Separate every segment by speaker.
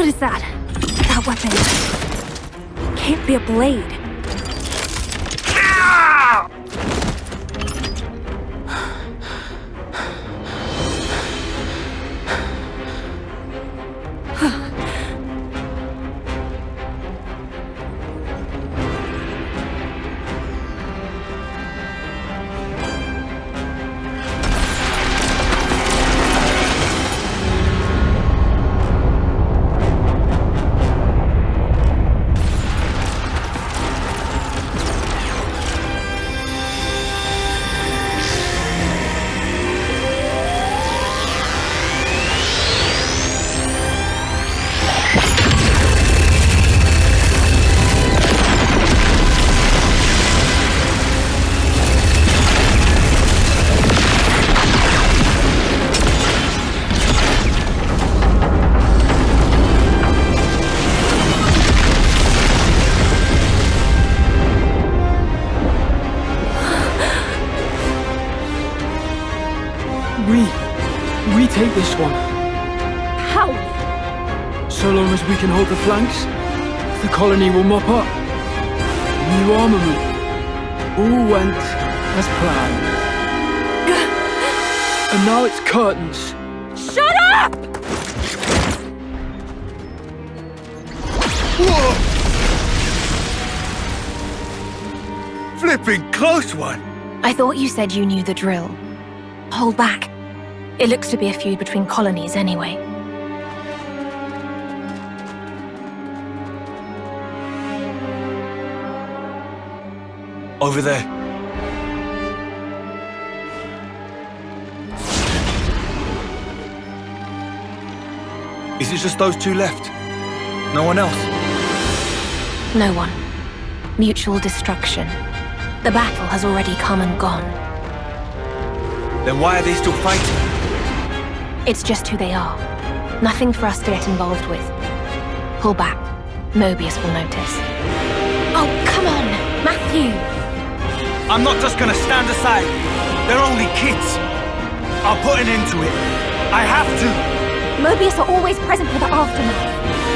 Speaker 1: What is that? That weapon can't be a blade.
Speaker 2: We take this one.
Speaker 1: How?
Speaker 2: So long as we can hold the flanks, the colony will mop up. New armament. All went as planned. And now it's curtains.
Speaker 1: Shut up!
Speaker 3: Whoa! Flipping close one!
Speaker 1: I thought you said you knew the drill. Hold back. It looks to be a feud between colonies anyway.
Speaker 3: Over there. Is it just those two left? No one else?
Speaker 1: No one. Mutual destruction. The battle has already come and gone.
Speaker 3: Then why are they still fighting?
Speaker 1: It's just who they are. Nothing for us to get involved with. Pull back. Mobius will notice. Oh, come on, Matthew!
Speaker 3: I'm not just gonna stand aside. They're only kids. I'll put an end to it. I have to.
Speaker 1: Mobius are always present for the aftermath.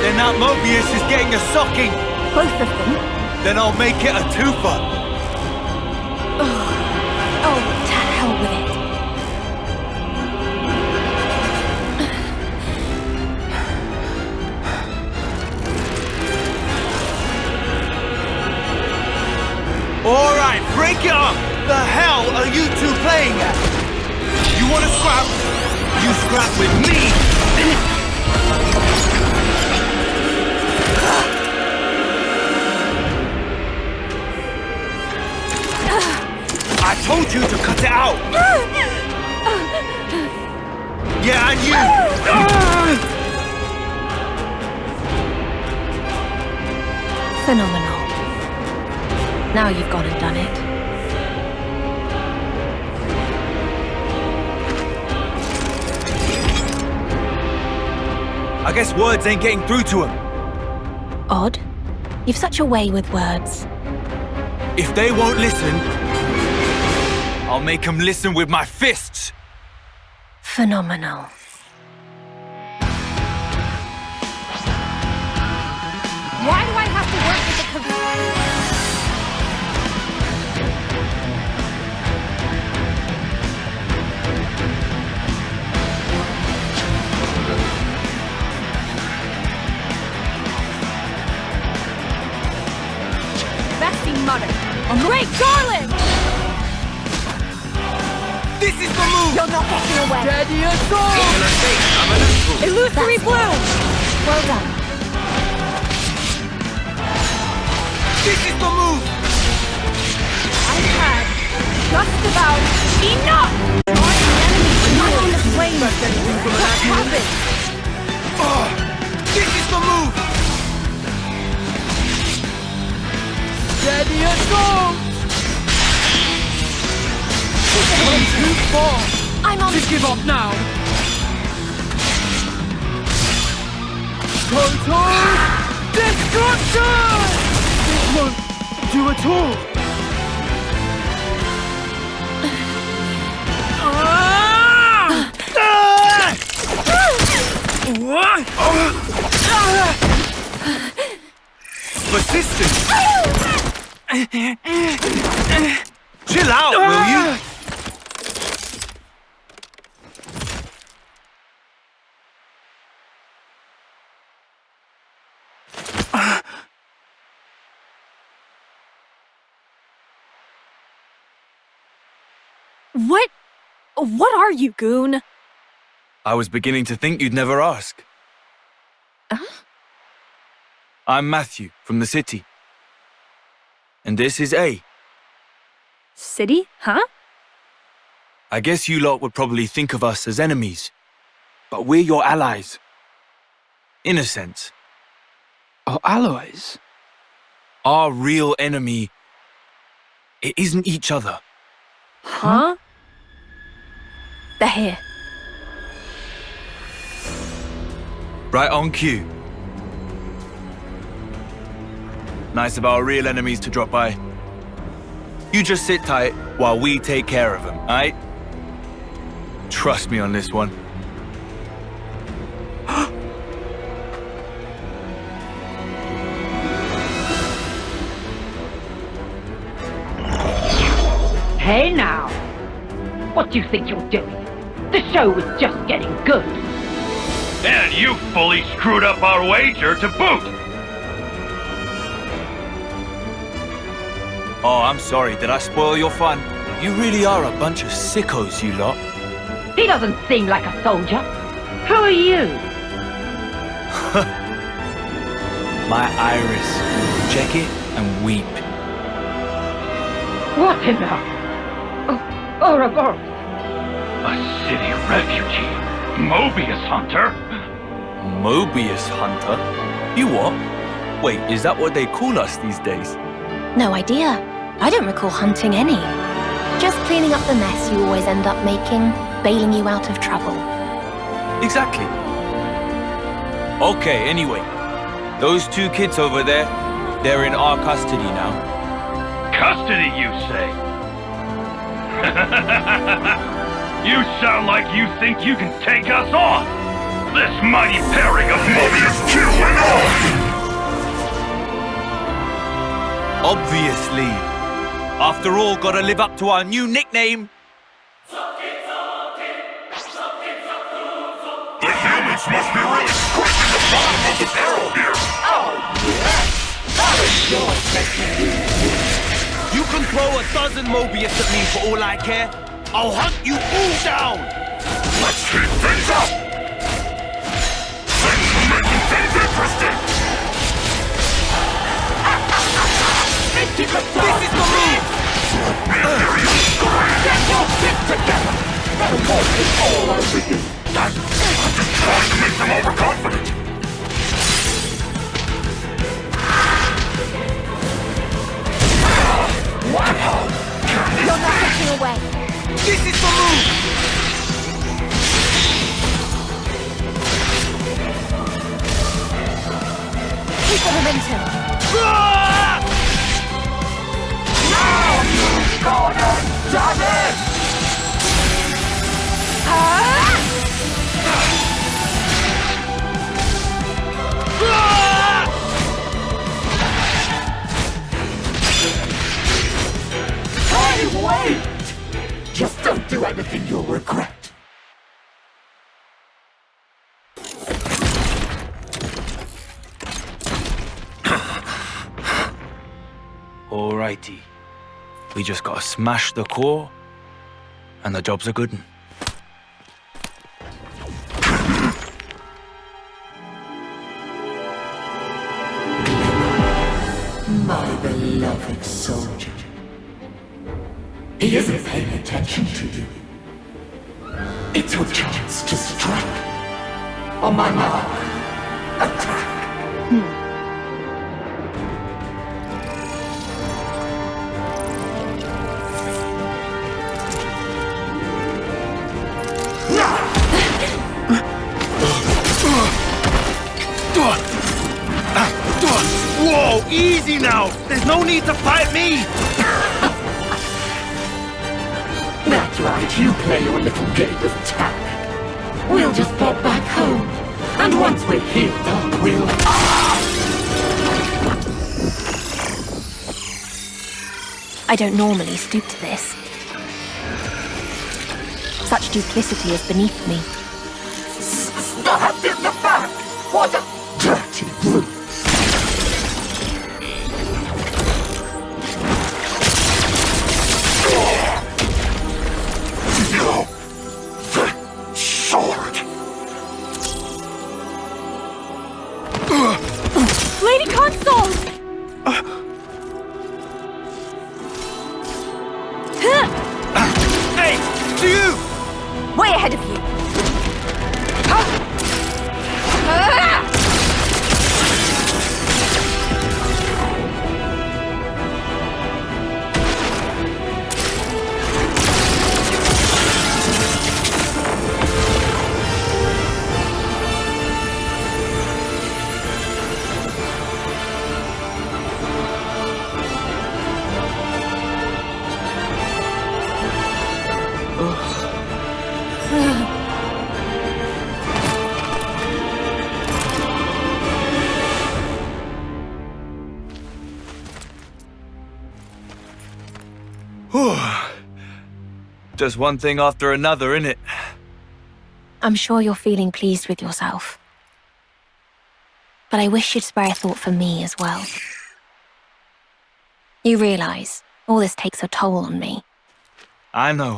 Speaker 3: Then that Mobius is getting a socking.
Speaker 1: Both of them?
Speaker 3: Then I'll make it a twofer.
Speaker 1: Oh, to hell with it.
Speaker 3: Alright, break it up! The hell are you two playing at? You wanna scrap? You scrap with me! I told you to cut it out! Yeah, and you!
Speaker 1: Phenomenal. Now you've gone and done it.
Speaker 3: I guess words ain't getting through to him.
Speaker 1: Odd. You've such a way with words.
Speaker 3: If they won't listen, I'll make them listen with my fists.
Speaker 1: Phenomenal. Why do I have to work with the Mother. Great darling!
Speaker 3: This is the move!
Speaker 1: You're not getting away.
Speaker 2: Daddy assault!
Speaker 3: What can I say? I'm a natural.
Speaker 1: Illusory bloom! Well done.
Speaker 3: This is the move!
Speaker 1: I've had just about enough! My enemy is not on the flame. What happened?
Speaker 3: This is the move!
Speaker 2: Daddy assault! Come too far!
Speaker 1: I'm on.
Speaker 2: Just give up now! Total destruction! This won't do at all!
Speaker 3: Persistence! Chill out, will you?
Speaker 4: What are you, goon?
Speaker 3: I was beginning to think you'd never ask. I'm Matthew, from the city. And this is A.
Speaker 4: City? Huh?
Speaker 3: I guess you lot would probably think of us as enemies. But we're your allies. In a sense.
Speaker 2: Our allies?
Speaker 3: Our real enemy, it isn't each other.
Speaker 4: Huh?
Speaker 1: They're here.
Speaker 3: Right on cue. Nice of our real enemies to drop by. You just sit tight while we take care of them, aight? Trust me on this one.
Speaker 5: Hey now! What do you think you're doing? The show was just getting good.
Speaker 6: And you fully screwed up our wager to boot!
Speaker 3: Oh, I'm sorry, did I spoil your fun? You really are a bunch of sickos, you lot.
Speaker 5: He doesn't seem like a soldier. Who are you?
Speaker 3: My iris. Check it and weep.
Speaker 5: What in the... Ouroboros!
Speaker 6: A city refugee. Mobius Hunter?
Speaker 3: Mobius Hunter? You what? Wait, is that what they call us these days?
Speaker 1: No idea. I don't recall hunting any. Just cleaning up the mess you always end up making, bailing you out of trouble.
Speaker 3: Exactly. Okay, anyway. Those two kids over there, they're in our custody now.
Speaker 6: Custody, you say? You sound like you think you can take us on! This mighty pairing of Mobius 2 and all!
Speaker 3: Obviously. After all, gotta live up to our new nickname.
Speaker 6: The humans must be really squishing the bottom of the barrel here!
Speaker 3: You can throw a dozen Mobius at me for all I care. I'll hunt you all down!
Speaker 6: Let's keep things up! Things are making things interesting!
Speaker 3: This is the move!
Speaker 6: Get your shit together! The wolf is all over you! I'm just trying to make them overconfident! Wow!
Speaker 1: You're not getting away.
Speaker 3: This is the move!
Speaker 1: Keep the momentum.
Speaker 7: Wait! Just don't do anything you'll regret.
Speaker 3: Alrighty. We just gotta smash the core, and the job's a good one.
Speaker 7: My beloved soldier. He isn't paying attention to you. It's your chance to strike. On my mark, attack.
Speaker 3: Whoa, easy now! There's no need to fight me!
Speaker 7: That's right, you play your little game of tag. We'll just pop back home. And once we've healed up, we'll...
Speaker 1: I don't normally stoop to this. Such duplicity is beneath me.
Speaker 7: Stabbed in the back! What a dirty brute! No! The sword!
Speaker 4: Lady Console!
Speaker 3: Hey, to you!
Speaker 4: Way ahead of you.
Speaker 3: Just one thing after another, innit?
Speaker 1: I'm sure you're feeling pleased with yourself. But I wish you'd spare a thought for me as well. You realize all this takes a toll on me.
Speaker 3: I know.